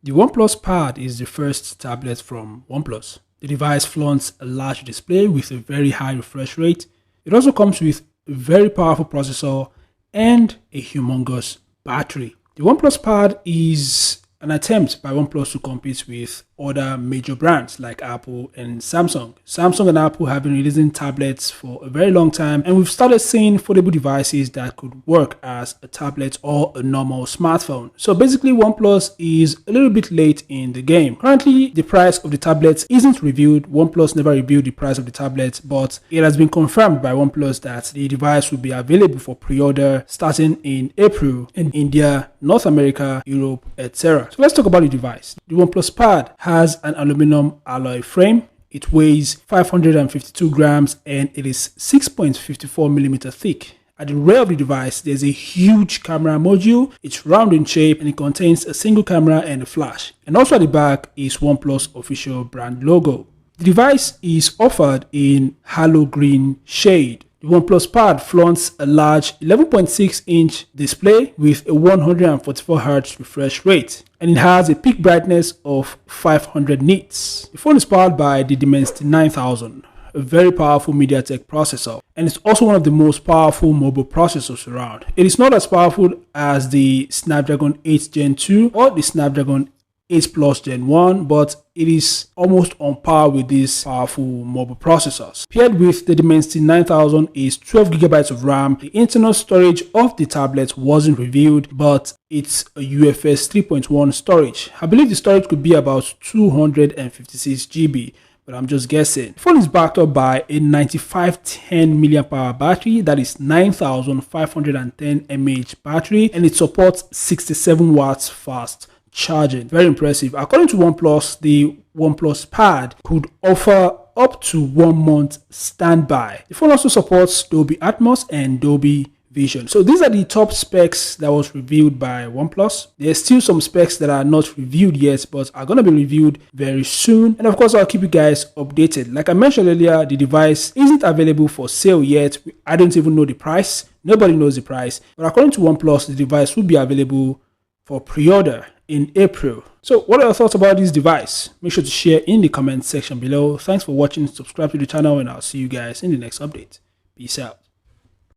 The OnePlus Pad is the first tablet from OnePlus. The device flaunts a large display with a very high refresh rate. It also comes with a very powerful processor and a humongous battery. The OnePlus Pad is an attempt by OnePlus to compete with other major brands like Apple and Samsung. Samsung and Apple have been releasing tablets for a very long time, and we've started seeing foldable devices that could work as a tablet or a normal smartphone. So basically, OnePlus is a little bit late in the game. Currently, the price of the tablet isn't revealed. OnePlus never revealed the price of the tablet, but it has been confirmed by OnePlus that the device will be available for pre-order starting in April in India, North America, Europe, etc. So let's talk about the device. The OnePlus Pad has an aluminum alloy frame. It weighs 552 grams and it is 6.54 millimeter thick. At the rear of the device, there's a huge camera module. It's round in shape and it contains a single camera and a flash. And also at the back is OnePlus official brand logo. The device is offered in halo green shade. The OnePlus Pad flaunts a large 11.6-inch display with a 144Hz refresh rate, and it has a peak brightness of 500 nits. The phone is powered by the Dimensity 9000, a very powerful MediaTek processor, and it's also one of the most powerful mobile processors around. It is not as powerful as the Snapdragon 8 Gen 2 or the Snapdragon 8 Plus Gen 1, but it is almost on par with these powerful mobile processors. Paired with the Dimensity 9000 is 12GB of RAM. The internal storage of the tablet wasn't revealed, but it's a UFS 3.1 storage. I believe the storage could be about 256GB, but I'm just guessing. The phone is backed up by a 9510 mAh battery, that is 9510 mAh battery, and it supports 67 watts fast charging. Very impressive. According to OnePlus, the OnePlus Pad could offer up to 1 month standby. The phone also supports Dolby Atmos and Dolby Vision. So these are the top specs that was revealed by OnePlus. There's still some specs that are not revealed yet, but are going to be revealed very soon. And of course, I'll keep you guys updated. Like I mentioned earlier, the device isn't available for sale yet. I don't even know the price. Nobody knows the price. But according to OnePlus, the device will be available for pre-order in April. So what are your thoughts about this device? Make sure to share in the comment section below. Thanks for watching. Subscribe to the channel and I'll see you guys in the next update. Peace out.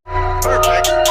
Perfect.